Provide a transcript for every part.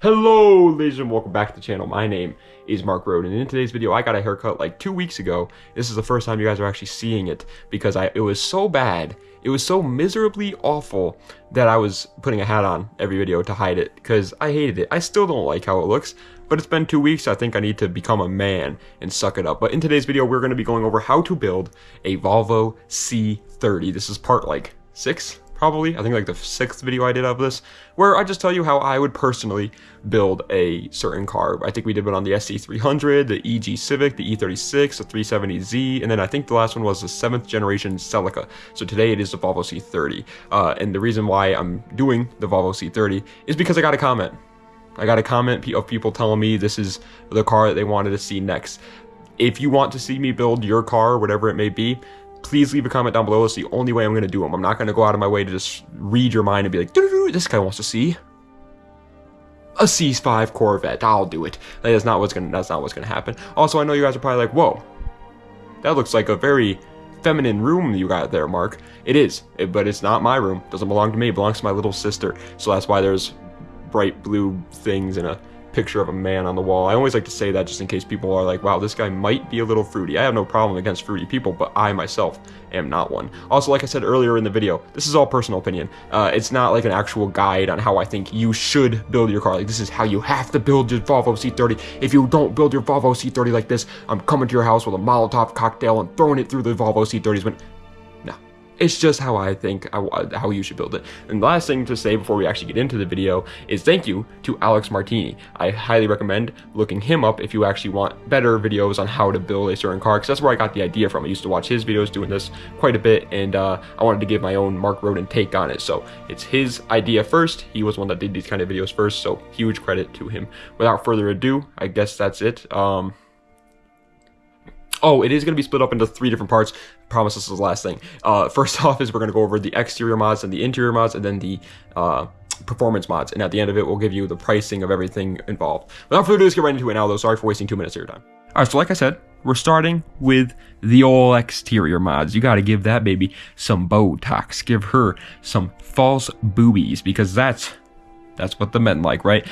Hello ladies and welcome back to the channel. My name is Mark Roden, and in today's video I got a haircut like 2 weeks ago. This is the first time you guys are actually seeing it because it was so bad, it was so miserably awful that I was putting a hat on every video to hide it because I hated it. I still don't like how it looks, but it's been 2 weeks, so I think I need to become a man and suck it up. But in today's video we're going to be going over how to build a Volvo C30. This is part like 6 probably, I think like the 6th video I did of this, where I just tell you how I would personally build a certain car. I think we did one on the SC300, the EG Civic, the E36, the 370Z, and then I think the last one was the 7th generation Celica. So today it is the Volvo C30. And the reason why I'm doing the Volvo C30 is because I got a comment. I got a comment of people telling me this is the car that they wanted to see next. If you want to see me build your car, whatever it may be, please leave a comment down below. It's the only way I'm going to do them. I'm not going to go out of my way to just read your mind and be like, this guy wants to see a C5 Corvette. I'll do it. That's not what's going to happen. Also, I know you guys are probably like, whoa, that looks like a very feminine room you got there, Mark. It is, but it's not my room. It doesn't belong to me. It belongs to my little sister. So that's why there's bright blue things and a picture of a man on the wall. I always like to say that just in case people are like, wow, this guy might be a little fruity. I have no problem against fruity people, but I myself am not one. Also, like I said earlier in the video, this is all personal opinion. It's not like an actual guide on how I think you should build your car. Like, this is how you have to build your Volvo C30. If you don't build your Volvo C30 like this, I'm coming to your house with a Molotov cocktail and throwing it through the Volvo C30's. It's just how I think how you should build it. And the last thing to say before we actually get into the video is thank you to Alex Martini. I highly recommend looking him up if you actually want better videos on how to build a certain car, because that's where I got the idea from. I used to watch his videos doing this quite a bit, and I wanted to give my own Mark Roden take on it. So it's his idea first. He was one that did these kind of videos first, so huge credit to him. Without further ado, I guess that's it. Oh, it is going to be split up into 3 different parts. I promise this is the last thing. First off is we're going to go over the exterior mods and the interior mods, and then the performance mods. And at the end of it, we'll give you the pricing of everything involved. Without further ado, let's get right into it now, though. Sorry for wasting 2 minutes of your time. All right, so like I said, we're starting with the all exterior mods. You got to give that baby some Botox. Give her some false boobies, because that's what the men like, right?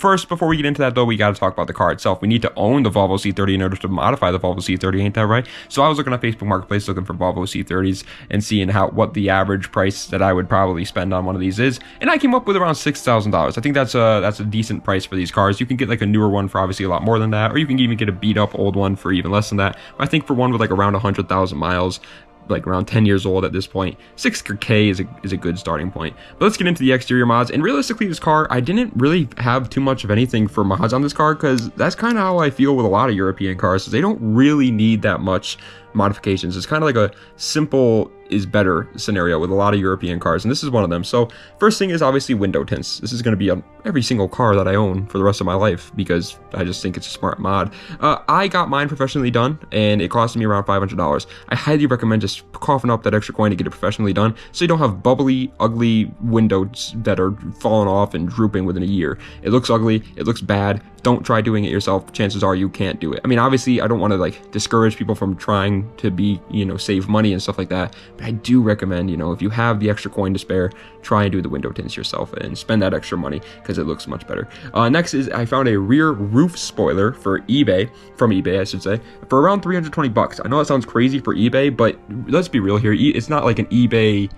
First, before we get into that, though, we got to talk about the car itself. We need to own the Volvo C30 in order to modify the Volvo C30, ain't that right? So I was looking at Facebook Marketplace looking for Volvo C30s and seeing what the average price that I would probably spend on one of these is, and I came up with around $6,000. I think that's a decent price for these cars. You can get like a newer one for obviously a lot more than that, or you can even get a beat up old one for even less than that. But I think for one with like around 100,000 miles, like around 10 years old at this point, 6K is a good starting point. But let's get into the exterior mods. And realistically, this car, I didn't really have too much of anything for mods on this car, because that's kind of how I feel with a lot of European cars. They don't really need that much modifications. It's kind of like a simple is better scenario with a lot of European cars, and this is one of them. So first thing is obviously window tints. This is going to be on every single car that I own for the rest of my life, because I just think it's a smart mod. I got mine professionally done, and it cost me around $500. I highly recommend just coughing up that extra coin to get it professionally done, so you don't have bubbly, ugly windows that are falling off and drooping within a year. It looks ugly, it looks bad. Don't try doing it yourself. Chances are you can't do it. I mean, obviously, I don't want to like discourage people from trying to be, save money and stuff like that. But I do recommend, if you have the extra coin to spare, try and do the window tints yourself and spend that extra money, because it looks much better. Next is I found a rear roof spoiler from eBay, I should say, for around 320 bucks. I know that sounds crazy for eBay, but let's be real here. It's not like an eBay.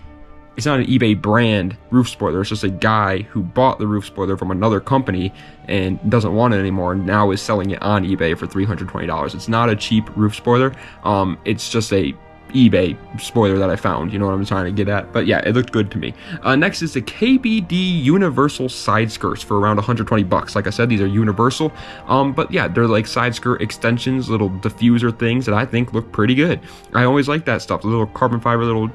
It's not an eBay brand roof spoiler. It's just a guy who bought the roof spoiler from another company and doesn't want it anymore, and now is selling it on eBay for $320. It's not a cheap roof spoiler. It's just a eBay spoiler that I found. You know what I'm trying to get at? But yeah, it looked good to me. Next is the KBD universal side skirts for around 120 bucks. Like I said, these are universal. But yeah, they're like side skirt extensions, little diffuser things that I think look pretty good. I always like that stuff. The little carbon fiber, little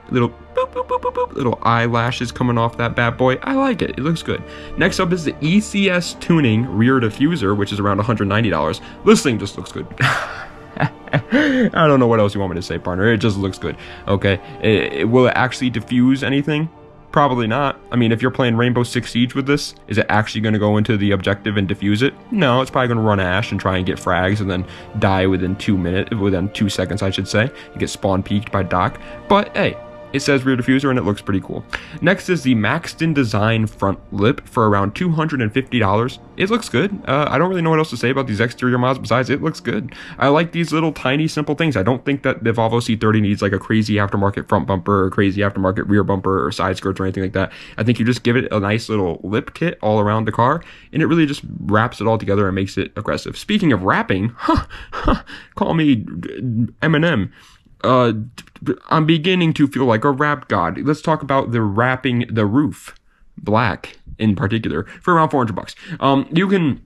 boop, boop, boop, boop, boop, little eyelashes coming off that bad boy. I like it. It looks good. Next up is the ECS tuning rear diffuser, which is around $190. This thing just looks good. I don't know what else you want me to say, partner. It just looks good. Okay. Will it actually diffuse anything? Probably not. I mean, if you're playing Rainbow Six Siege with this, is it actually going to go into the objective and defuse it? No, it's probably going to run ash and try and get frags and then die within 2 seconds, I should say. You get spawn peaked by Doc. But hey, it says rear diffuser and it looks pretty cool. Next is the Maxton Design front lip for around $250. It looks good. I don't really know what else to say about these exterior mods besides it looks good. I like these little tiny simple things. I don't think that the Volvo C30 needs like a crazy aftermarket front bumper or crazy aftermarket rear bumper or side skirts or anything like that. I think you just give it a nice little lip kit all around the car and it really just wraps it all together and makes it aggressive. Speaking of wrapping, call me Eminem. I'm beginning to feel like a rap god. Let's talk about the wrapping the roof black in particular for around $400. You can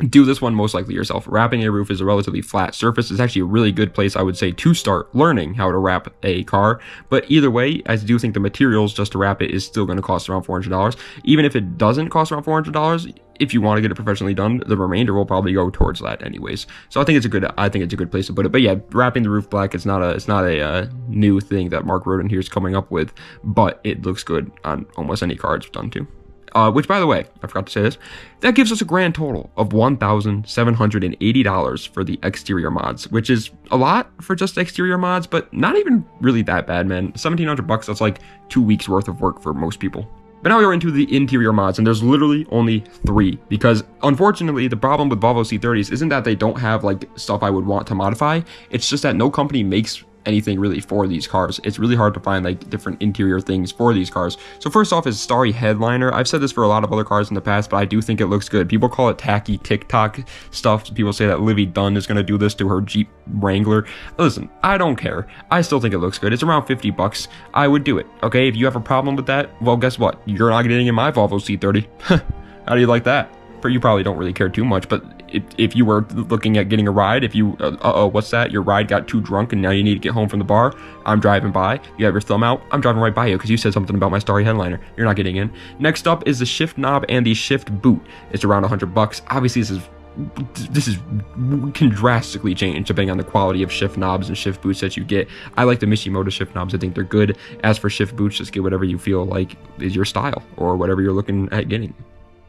do this one most likely yourself. Wrapping a roof is a relatively flat surface. It's actually a really good place, I would say, to start learning how to wrap a car. But either way, I do think the materials just to wrap it is still going to cost around $400. Even if it doesn't cost around $400, if you want to get it professionally done, the remainder will probably go towards that anyways. So I think it's a good place to put it. But yeah, wrapping the roof black, it's not a new thing that Mark Roden here is coming up with, but it looks good on almost any car it's done to. Which, by the way, I forgot to say this, that gives us a grand total of $1,780 for the exterior mods, which is a lot for just exterior mods, but not even really that bad, man. $1,700, that's like 2 weeks worth of work for most people. But now we are into the interior mods, and there's literally only 3, because unfortunately, the problem with Volvo C30s isn't that they don't have like stuff I would want to modify, it's just that no company makes anything really for these cars. It's really hard to find like different interior things for these cars. So first off is Starry Headliner. I've said this for a lot of other cars in the past, but I do think it looks good. People call it tacky TikTok stuff. People say that Livy Dunn is going to do this to her Jeep Wrangler. Listen, I don't care. I still think it looks good. It's around $50. I would do it. Okay, if you have a problem with that, well, guess what? You're not getting in my Volvo C30. How do you like that? You probably don't really care too much, but if you were looking at getting a ride, if you, what's that? Your ride got too drunk and now you need to get home from the bar. I'm driving by. You have your thumb out. I'm driving right by you because you said something about my Starry Headliner. You're not getting in. Next up is the shift knob and the shift boot. It's around $100. Obviously, this can drastically change depending on the quality of shift knobs and shift boots that you get. I like the Mishimoto shift knobs. I think they're good. As for shift boots, just get whatever you feel like is your style or whatever you're looking at getting.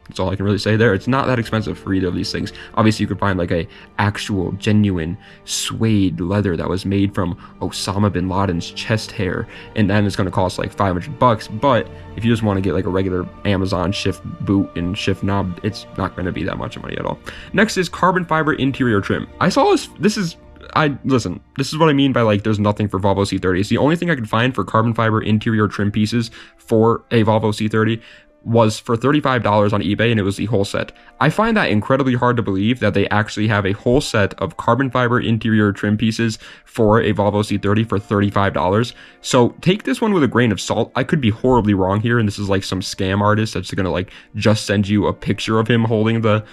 That's all I can really say there. It's not that expensive for either of these things. Obviously, you could find like a actual genuine suede leather that was made from Osama bin Laden's chest hair, and then it's going to cost like $500. But if you just want to get like a regular Amazon shift boot and shift knob, it's not going to be that much money at all. Next is carbon fiber interior trim. I saw this. This is what I mean by like there's nothing for Volvo C30s. The only thing I could find for carbon fiber interior trim pieces for a Volvo C30 was for $35 on eBay, and it was the whole set. I find that incredibly hard to believe that they actually have a whole set of carbon fiber interior trim pieces for a Volvo C30 for $35. So take this one with a grain of salt. I could be horribly wrong here, and this is like some scam artist that's gonna like just send you a picture of him holding the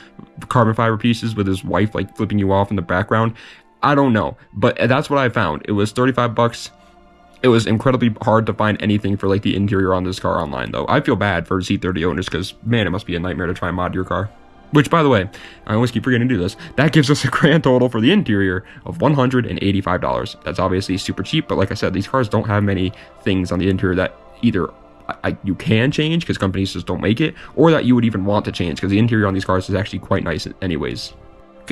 carbon fiber pieces with his wife like flipping you off in the background. I don't know, but that's what I found. It was $35. It was incredibly hard to find anything for like the interior on this car online though. I feel bad for C30 owners because man, it must be a nightmare to try and mod your car. Which, by the way, I always keep forgetting to do this. That gives us a grand total for the interior of $185. That's obviously super cheap, but like I said, these cars don't have many things on the interior that either you can change because companies just don't make it, or that you would even want to change because the interior on these cars is actually quite nice anyways.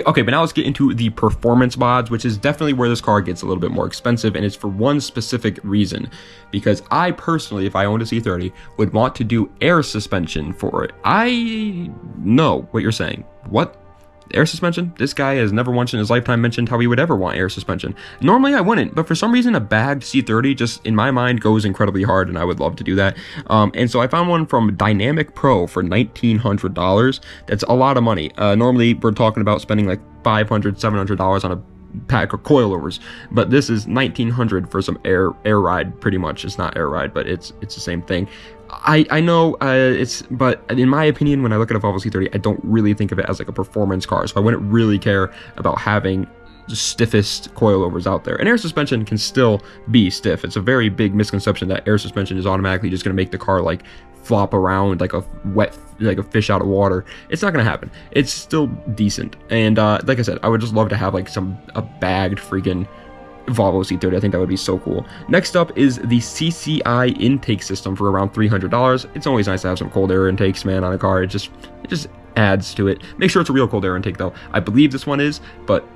Okay, but now let's get into the performance mods, which is definitely where this car gets a little bit more expensive, and it's for one specific reason. Because I personally, if I owned a C30, would want to do air suspension for it. I know what you're saying. What? Air suspension? This guy has never once in his lifetime mentioned how he would ever want air suspension. Normally I wouldn't, but for some reason a bagged C30 just in my mind goes incredibly hard, and I would love to do that. And so I found one from Dynamic Pro for $1,900. That's a lot of money. Normally we're talking about spending like $500, $700 on a pack of coilovers, but this is $1,900 for some air ride. Pretty much, it's not air ride, but it's the same thing. I know but in my opinion, when I look at a Volvo C30, I don't really think of it as like a performance car, so I wouldn't really care about having the stiffest coilovers out there. And air suspension can still be stiff. It's a very big misconception that air suspension is automatically just going to make the car like flop around like a fish out of water. It's not gonna happen. It's still decent, and like I said, I would just love to have like a bagged freaking Volvo C30. I think that would be so cool. Next up is the CCI intake system for around $300. It's always nice to have some cold air intakes, man, on a car. It just adds to it. Make sure it's a real cold air intake though. I believe this one is, but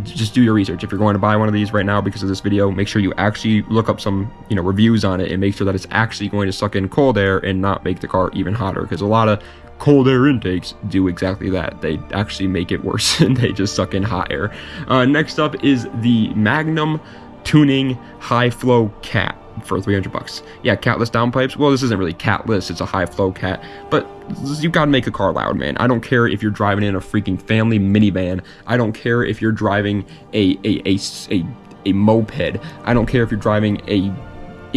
just do your research. If you're going to buy one of these right now because of this video, make sure you actually look up some, reviews on it and make sure that it's actually going to suck in cold air and not make the car even hotter, because a lot of cold air intakes do exactly that. They actually make it worse and they just suck in hot air. Next up is the Magnum Tuning High Flow Cat for 300 bucks. Yeah, catless downpipes. Well, this isn't really catless, it's a high flow cat, but you gotta make a car loud, man. I don't care if you're driving in a freaking family minivan. I don't care if you're driving a moped. I don't care if you're driving a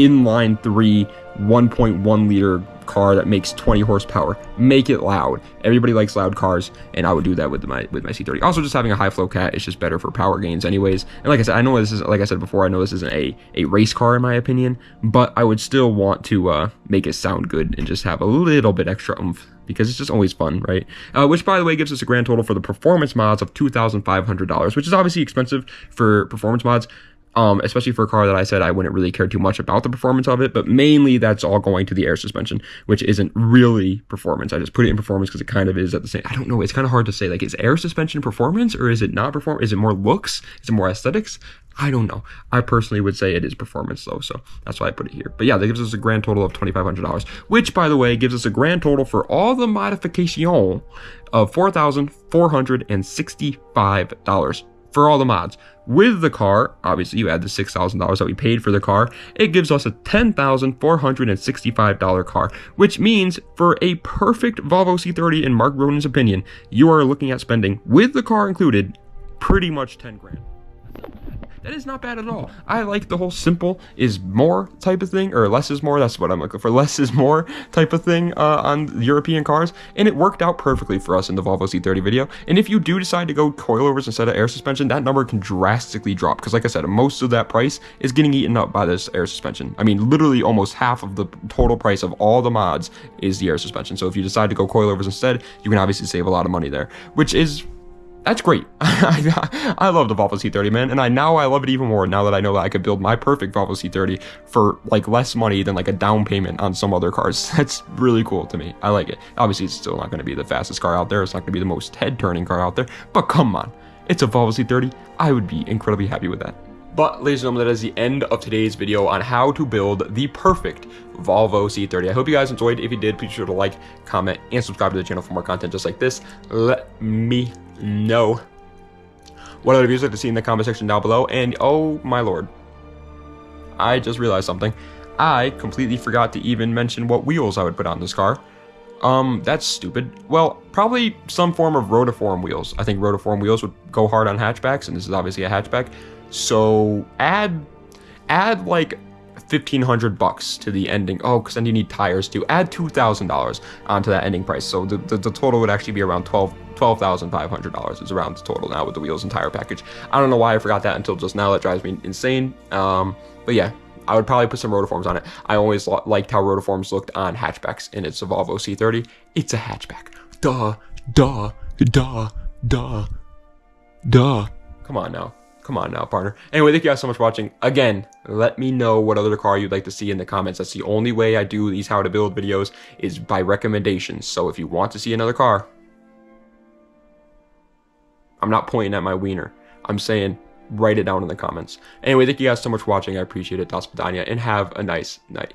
inline 3 1.1 liter car that makes 20 horsepower. Make it loud. Everybody likes loud cars, and I would do that with my C30. Also, just having a high flow cat is just better for power gains anyways. And like I said, I know this is, like I said before, I know this isn't a race car in my opinion, but I would still want to make it sound good and just have a little bit extra oomph, because it's just always fun, right? Which, by the way, gives us a grand total for the performance mods of $2,500, which is obviously expensive for performance mods. Especially for a car that I said I wouldn't really care too much about the performance of it, but mainly that's all going to the air suspension, which isn't really performance. I just put it in performance because it kind of is at the same. I don't know. It's kind of hard to say. Like, is air suspension performance or is it not performance? Is it more looks? Is it more aesthetics? I don't know. I personally would say it is performance though, so that's why I put it here. But yeah, that gives us a grand total of $2,500, which, by the way, gives us a grand total for all the modification of $4,465 for all the mods. With the car, obviously you add the $6,000 that we paid for the car, it gives us a $10,465 car, which means for a perfect Volvo C30, in Mark Rodin's opinion, you are looking at spending, with the car included, pretty much 10 grand. That is not bad at all. I like the whole simple is more type of thing, or less is more. That's what I'm looking for. Less is more type of thing on European cars. And it worked out perfectly for us in the Volvo C30 video. And if you do decide to go coilovers instead of air suspension, that number can drastically drop. Because like I said, most of that price is getting eaten up by this air suspension. I mean, literally almost half of the total price of all the mods is the air suspension. So if you decide to go coilovers instead, you can obviously save a lot of money there, which is... that's great. I love the Volvo C30, man, and I love it even more now that I know that I could build my perfect Volvo C30 for like less money than like a down payment on some other cars. That's really cool to me. I like it. Obviously, it's still not going to be the fastest car out there. It's not going to be the most head-turning car out there, but come on, it's a Volvo C30. I would be incredibly happy with that. But ladies and gentlemen, that is the end of today's video on how to build the perfect Volvo C30. I hope you guys enjoyed. If you did, please be sure to like, comment, and subscribe to the channel for more content just like this. Let me know what other videos you'd like to see in the comment section down below. And oh my lord, I just realized something. I completely forgot to even mention what wheels I would put on this car. That's stupid. Well, probably some form of rotiform wheels. I think rotiform wheels would go hard on hatchbacks, and this is obviously a hatchback. So add like $1,500 to the ending. Oh, because then you need tires too. Add $2,000 onto that ending price. So the total would actually be around $12,500 is around the total now with the wheels and tire package. I don't know why I forgot that until just now. That drives me insane. But yeah, I would probably put some rotiforms on it. I always liked how rotiforms looked on hatchbacks, and it's a Volvo C30. It's a hatchback. Duh. Come on now. Come on now, partner. Anyway, thank you guys so much for watching. Again, let me know what other car you'd like to see in the comments. That's the only way I do these how to build videos, is by recommendations. So if you want to see another car, I'm not pointing at my wiener. I'm saying write it down in the comments. Anyway, thank you guys so much for watching. I appreciate it. Das Vidania, and have a nice night.